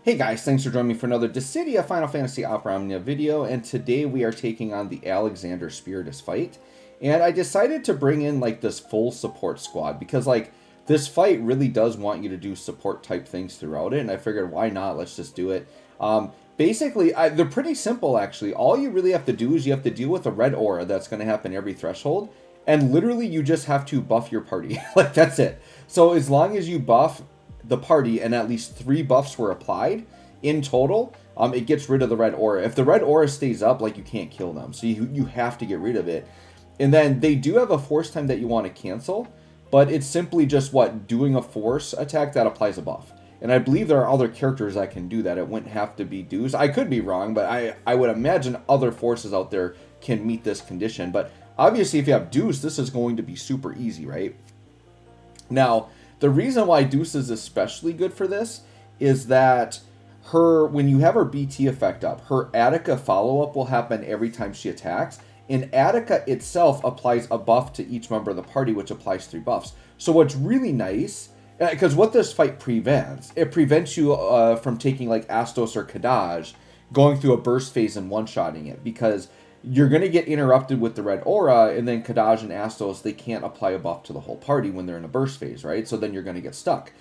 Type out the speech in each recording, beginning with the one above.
Hey guys, thanks for joining me for another Dissidia Final Fantasy Opera Omnia video, and today we are taking on the Alexander Spiritus fight. And I decided to bring in like this full support squad because like this fight really does want you to do support type things throughout it, and I figured why not, let's just do it. Basically, they're pretty simple actually. All you really have to do is you have to deal with a red aura that's going to happen every threshold, and literally you just have to buff your party. Like that's it. So as long as you buff the party and at least 3 buffs were applied in total, it gets rid of the red aura. If the red aura stays up, like, you can't kill them, so you have to get rid of it. And then they do have a force time that you want to cancel, but it's simply just doing a force attack that applies a buff. And I believe there are other characters that can do that. It wouldn't have to be Deuce. I could be wrong, but I would imagine other forces out there can meet this condition. But obviously if you have Deuce, this is going to be super easy, right? Now, the reason why Deuce is especially good for this is that when you have her BT effect up, her Attica follow-up will happen every time she attacks, and Attica itself applies a buff to each member of the party, which applies 3 buffs. So what's really nice, because what this fight prevents, it prevents you from taking like Astos or Kadaj, going through a burst phase and one-shotting it, because you're going to get interrupted with the red aura, and then Kadaj and Astos, they can't apply a buff to the whole party when they're in a burst phase, right? So then you're going to get stuck.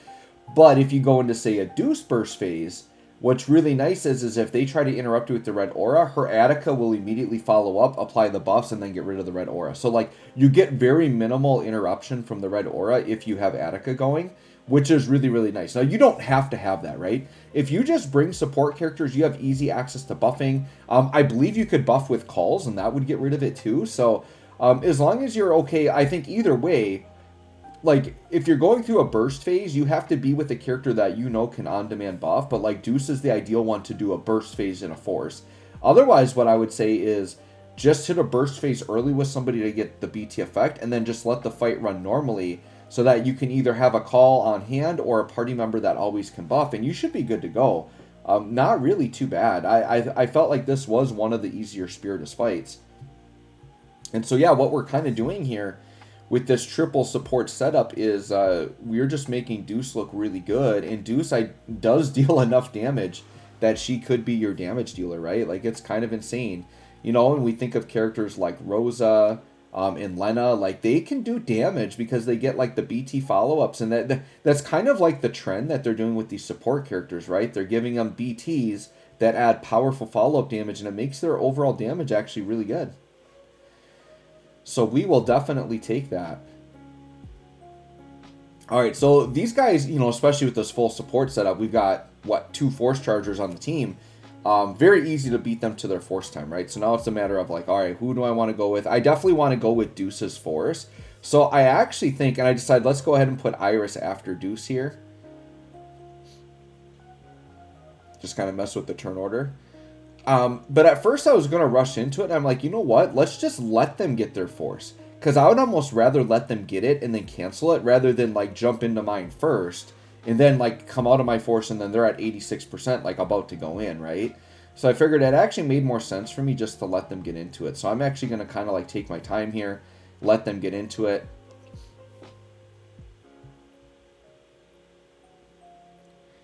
But if you go into, say, a Deuce burst phase, what's really nice is if they try to interrupt you with the red aura, her Attica will immediately follow up, apply the buffs, and then get rid of the red aura. So, like, you get very minimal interruption from the red aura if you have Attica going, which is really, really nice. Now, you don't have to have that, right? If you just bring support characters, you have easy access to buffing. I believe you could buff with calls, and that would get rid of it too. So, as long as you're okay, I think either way, like, if you're going through a burst phase, you have to be with a character that you know can on-demand buff, but, like, Deuce is the ideal one to do a burst phase in a force. Otherwise, what I would say is just hit a burst phase early with somebody to get the BT effect, and then just let the fight run normally, so that you can either have a call on hand or a party member that always can buff, and you should be good to go. Not really too bad. I felt like this was one of the easier Spiritus fights. And so yeah, what we're kind of doing here with this triple support setup is we're just making Deuce look really good, and Deuce does deal enough damage that she could be your damage dealer, right? Like, it's kind of insane. You know, when we think of characters like Rosa, and Lena, like, they can do damage because they get like the BT follow-ups, and that's kind of like the trend that they're doing with these support characters, right? They're giving them BTs that add powerful follow-up damage, and it makes their overall damage actually really good. So we will definitely take that. Alright, so these guys, you know, especially with this full support setup, we've got, 2 force chargers on the team. Very easy to beat them to their force time, right? So now it's a matter of like, all right, who do I want to go with? I definitely want to go with Deuce's force. So I actually think, and I decided, let's go ahead and put Iris after Deuce here. Just kind of mess with the turn order. But at first I was going to rush into it, and I'm like, you know what? Let's just let them get their force. Because I would almost rather let them get it and then cancel it, rather than like jump into mine first and then like come out of my force and then they're at 86% like about to go in, right? So I figured it actually made more sense for me just to let them get into it. So I'm actually going to kind of like take my time here, let them get into it.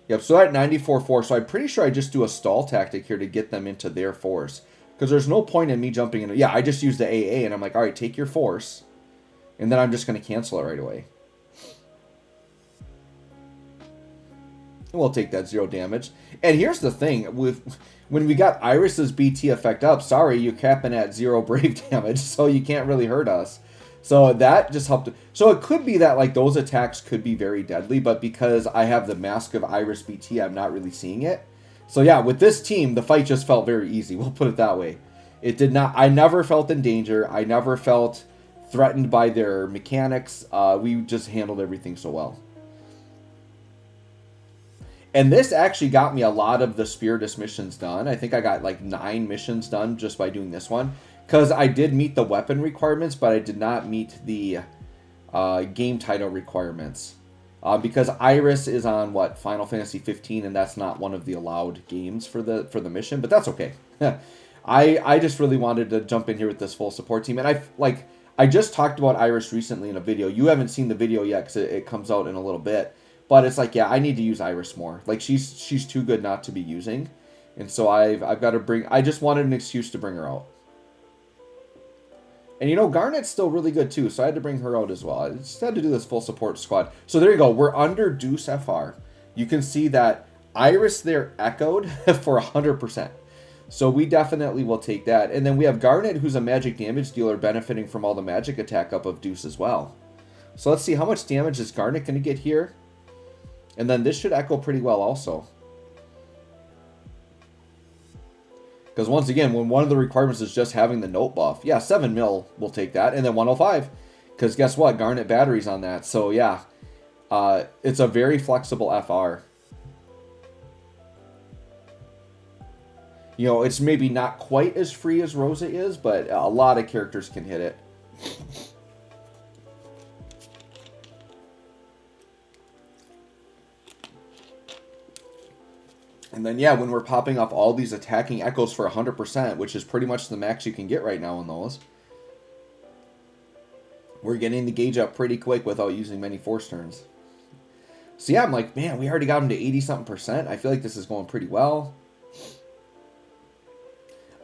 Yep, so they're at 94.4, so I'm pretty sure I just do a stall tactic here to get them into their force. Because there's no point in me jumping in. Yeah, I just use the AA and I'm like, alright, take your force. And then I'm just going to cancel it right away. We'll take that 0 damage. And here's the thing, when we got Iris's BT effect up, sorry, you're capping at 0 brave damage, so you can't really hurt us. So that just helped. So it could be that like those attacks could be very deadly, but because I have the Mask of Iris BT, I'm not really seeing it. So yeah, with this team, the fight just felt very easy. We'll put it that way. It did not. I never felt in danger. I never felt threatened by their mechanics. We just handled everything so well. And this actually got me a lot of the Spiritus missions done. I think I got like 9 missions done just by doing this one. Because I did meet the weapon requirements, but I did not meet the game title requirements. Because Iris is on, Final Fantasy 15, and that's not one of the allowed games for the mission. But that's okay. I just really wanted to jump in here with this full support team. And I just talked about Iris recently in a video. You haven't seen the video yet because it comes out in a little bit. But it's like, yeah, I need to use Iris more. Like, she's too good not to be using. And so I've got to bring... I just wanted an excuse to bring her out. And, you know, Garnet's still really good, too. So I had to bring her out as well. I just had to do this full support squad. So there you go. We're under Deuce FR. You can see that Iris there echoed for 100%. So we definitely will take that. And then we have Garnet, who's a magic damage dealer, benefiting from all the magic attack up of Deuce as well. So let's see, how much damage is Garnet going to get here? And then this should echo pretty well also. Because once again, when one of the requirements is just having the note buff, yeah, 7 mil, we'll take that. And then 105, because guess what? Garnet batteries on that. So yeah, it's a very flexible FR. You know, it's maybe not quite as free as Rosa is, but a lot of characters can hit it. And then, yeah, when we're popping off all these attacking echoes for 100%, which is pretty much the max you can get right now on those, we're getting the gauge up pretty quick without using many force turns. So, yeah, I'm like, man, we already got him to 80-something%. I feel like this is going pretty well.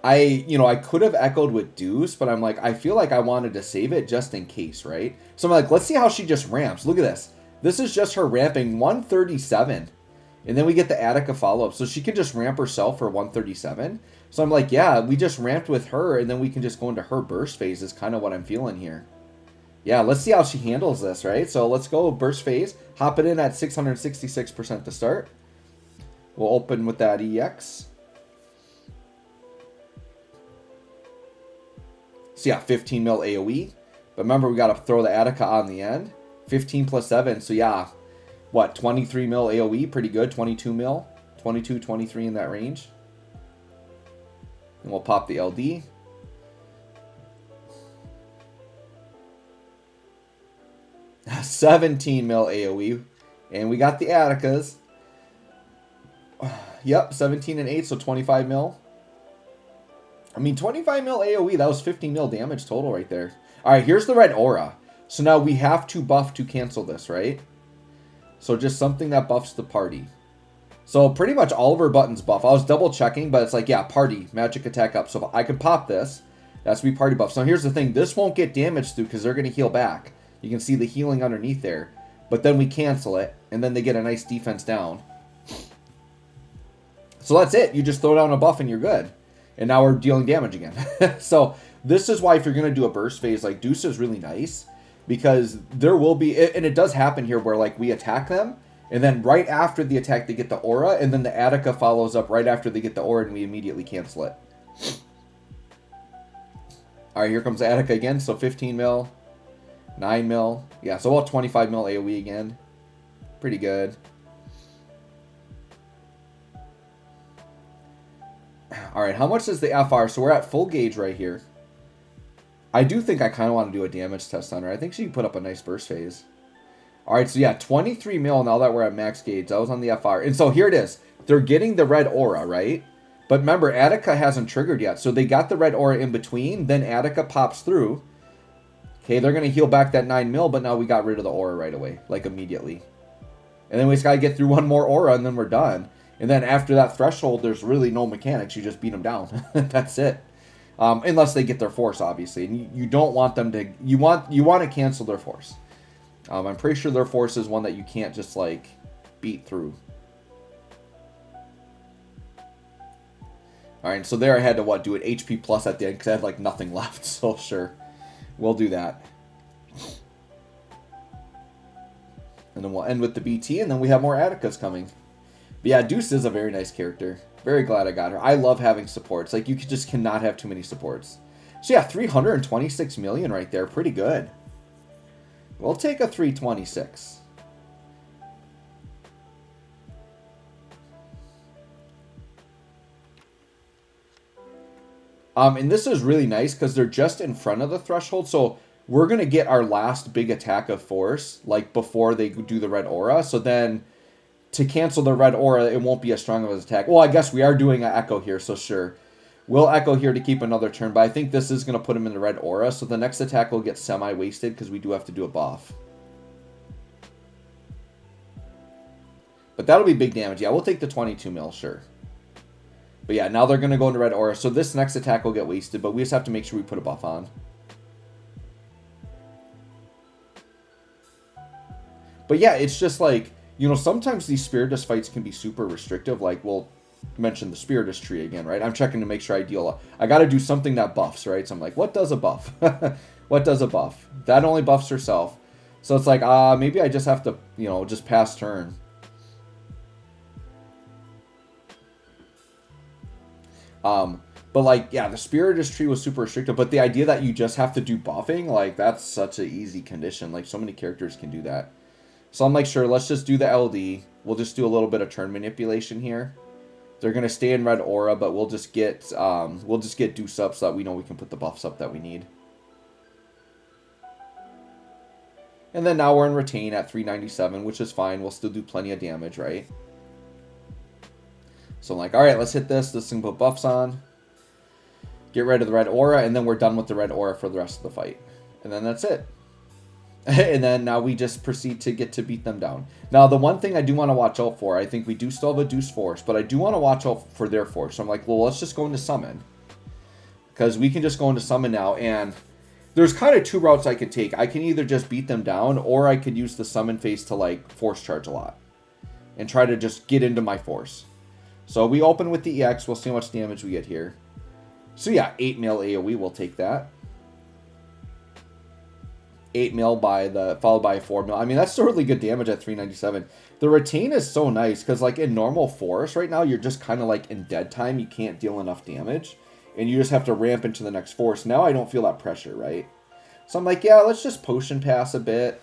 I could have echoed with Deuce, but I'm like, I feel like I wanted to save it just in case, right? So I'm like, let's see how she just ramps. Look at this. This is just her ramping 137. And then we get the Attica follow-up. So she can just ramp herself for 137. So I'm like, yeah, we just ramped with her, and then we can just go into her burst phase is kind of what I'm feeling here. Yeah, let's see how she handles this, right? So let's go burst phase. Hop it in at 666% to start. We'll open with that EX. So yeah, 15 mil AoE. But remember, we got to throw the Attica on the end. 15 plus 7. So yeah, what, 23 mil AoE? Pretty good. 22 mil. 22, 23 in that range. And we'll pop the LD. $17 mil AoE. And we got the Atticas. Yep, 17 and 8, so 25 mil. I mean, 25 mil AoE, that was 15 mil damage total right there. Alright, here's the red aura. So now we have to buff to cancel this, right? So just something that buffs the party. So pretty much all of her buttons buff. I was double checking, but it's like, yeah, party, magic attack up. So if I can pop this, that's be party buff. So here's the thing, this won't get damaged through because they're going to heal back. You can see the healing underneath there. But then we cancel it, and then they get a nice defense down. So that's it. You just throw down a buff and you're good. And now we're dealing damage again. So this is why if you're going to do a burst phase, like Deuce is really nice. Because there will be, and it does happen here where like we attack them. And then right after the attack, they get the aura. And then the Attica follows up right after they get the aura and we immediately cancel it. Alright, here comes the Attica again. So 15 mil. 9 mil. Yeah, so about 25 mil AoE again. Pretty good. Alright, how much is the FR? So we're at full gauge right here. I do think I kind of want to do a damage test on her. I think she can put up a nice burst phase. Alright, so yeah, 23 mil now that we're at max gauge. That was on the FR. And so here it is. They're getting the red aura, right? But remember, Attica hasn't triggered yet. So they got the red aura in between. Then Attica pops through. Okay, they're going to heal back that 9 mil, but now we got rid of the aura right away. Like immediately. And then we just got to get through one more aura and then we're done. And then after that threshold, there's really no mechanics. You just beat them down. That's it. Unless they get their force, obviously. And you don't want them to... You want to cancel their force. I'm pretty sure their force is one that you can't just, like, beat through. Alright, so there I had to, what, do an HP plus at the end because I had, like, nothing left. So, sure. We'll do that. And then we'll end with the BT, and then we have more Atticas coming. But yeah, Deuce is a very nice character. Very glad I got her. I love having supports. Like, you just cannot have too many supports. So yeah, 326 million right there. Pretty good. We'll take a 326. And this is really nice because they're just in front of the threshold. So we're going to get our last big attack of force, like, before they do the red aura. So then... to cancel the red aura, it won't be as strong of an attack. Well, I guess we are doing an Echo here, so sure. We'll Echo here to keep another turn, but I think this is going to put him in the red aura, so the next attack will get semi-wasted because we do have to do a buff. But that'll be big damage. Yeah, we'll take the 22 mil, sure. But yeah, now they're going to go into red aura. So this next attack will get wasted, but we just have to make sure we put a buff on. But yeah, it's just like, you know, sometimes these Spiritus fights can be super restrictive. Like, we'll mention the Spiritus tree again, right? I'm checking to make sure I deal. I got to do something that buffs, right? So I'm like, what does a buff? What does a buff? That only buffs herself. So it's like, maybe I just have to, you know, just pass turn. But like, yeah, the Spiritus tree was super restrictive, but the idea that you just have to do buffing, like, that's such an easy condition. Like, so many characters can do that. So I'm like, sure, let's just do the LD. We'll just do a little bit of turn manipulation here. They're gonna stay in red aura, but we'll just get Deuce up so that we know we can put the buffs up that we need. And then now we're in retain at 397, which is fine. We'll still do plenty of damage, right? So I'm like, all right, let's hit this. This thing put buffs on. Get rid of the red aura, and then we're done with the red aura for the rest of the fight. And then that's it. And then now we just proceed to get to beat them down. Now, the one thing I do want to watch out for, I think we do still have a Deuce force, but I do want to watch out for their force. So I'm like, well, let's just go into summon. Because we can just go into summon now, and there's kind of two routes I could take. I can either just beat them down, or I could use the summon phase to, like, force charge a lot. And try to just get into my force. So we open with the EX. We'll see how much damage we get here. So yeah, 8 mil AoE, we'll take that. 8 mil followed by 4 mil. I mean, that's still really good damage at 397. The retain is so nice because, like, in normal force right now, you're just kind of like in dead time. You can't deal enough damage, and you just have to ramp into the next force. Now I don't feel that pressure, right? So I'm like, yeah, let's just potion pass a bit.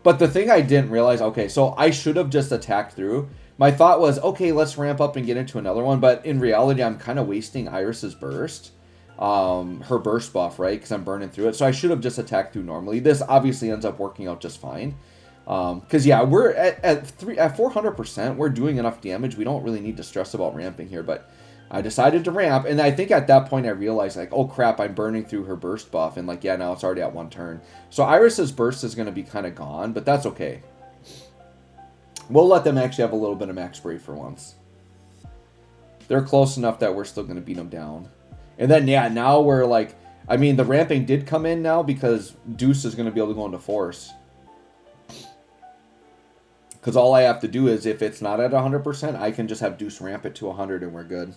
But the thing I didn't realize, okay, so I should have just attacked through. My thought was, okay, let's ramp up and get into another one. But in reality, I'm kind of wasting Iris's burst. Her burst buff, right? Because I'm burning through it. So I should have just attacked through normally. This obviously ends up working out just fine. Because, yeah, we're at 400%. We're doing enough damage. We don't really need to stress about ramping here. But I decided to ramp. And I think at that point I realized, like, oh, crap, I'm burning through her burst buff. And, like, yeah, now it's already at 1 turn. So Iris's burst is going to be kind of gone. But that's okay. We'll let them actually have a little bit of max spray for once. They're close enough that we're still going to beat them down. And then, yeah, now we're like... I mean, the ramping did come in now because Deuce is going to be able to go into force. Because all I have to do is, if it's not at 100%, I can just have Deuce ramp it to 100 and we're good.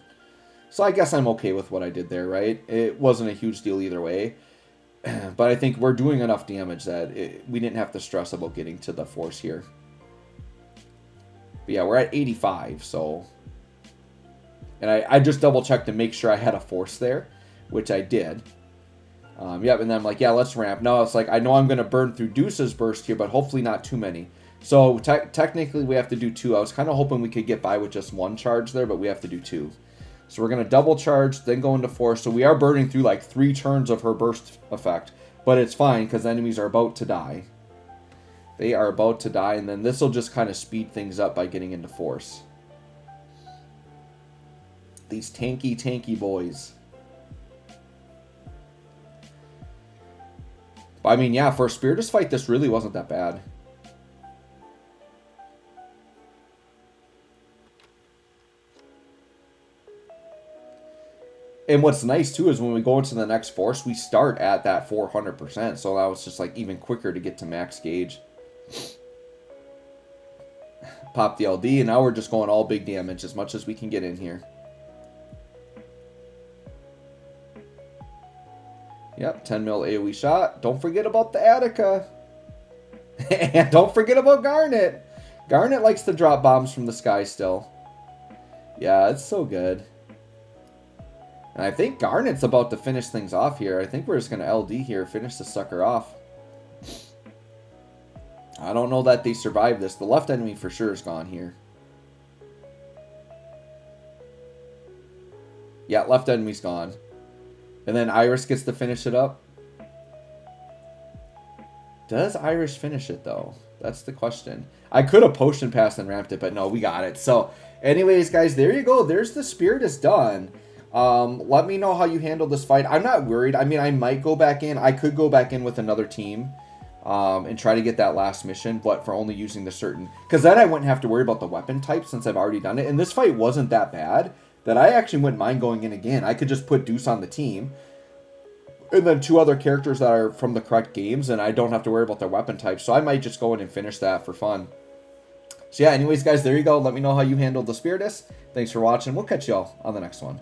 So I guess I'm okay with what I did there, right? It wasn't a huge deal either way. But I think we're doing enough damage that we didn't have to stress about getting to the force here. But yeah, we're at 85, so... And I just double-checked to make sure I had a force there, which I did. Yep, and then I'm like, yeah, let's ramp. No, it's like, I know I'm going to burn through Deuce's burst here, but hopefully not too many. So technically we have to do 2. I was kind of hoping we could get by with just 1 charge there, but we have to do 2. So we're going to double charge, then go into force. So we are burning through like 3 turns of her burst effect, but it's fine because enemies are about to die. They are about to die, and then this will just kind of speed things up by getting into force. These tanky boys. But I mean, yeah, for a Spiritus fight, this really wasn't that bad. And what's nice, too, is when we go into the next force, we start at that 400%. So that was just, like, even quicker to get to max gauge. Pop the LD, and now we're just going all big damage as much as we can get in here. Yep, 10 mil AoE shot. Don't forget about the Attica. And don't forget about Garnet. Garnet likes to drop bombs from the sky still. Yeah, it's so good. And I think Garnet's about to finish things off here. I think we're just going to LD here, finish the sucker off. I don't know that they survived this. The left enemy for sure is gone here. Yeah, left enemy's gone. And then Iris gets to finish it up. Does Iris finish it, though? That's the question. I could have potion passed and ramped it, but no, we got it. So, anyways, guys, there you go. There's the Spiritus done. Let me know how you handle this fight. I'm not worried. I mean, I might go back in. I could go back in with another team. and try to get that last mission, but for only using the certain... Because then I wouldn't have to worry about the weapon type since I've already done it. And this fight wasn't that bad that I actually wouldn't mind going in again. I could just put Deuce on the team. And then 2 other characters that are from the correct games, and I don't have to worry about their weapon type. So I might just go in and finish that for fun. So yeah, anyways, guys, there you go. Let me know how you handled the Spiritus. Thanks for watching. We'll catch y'all on the next one.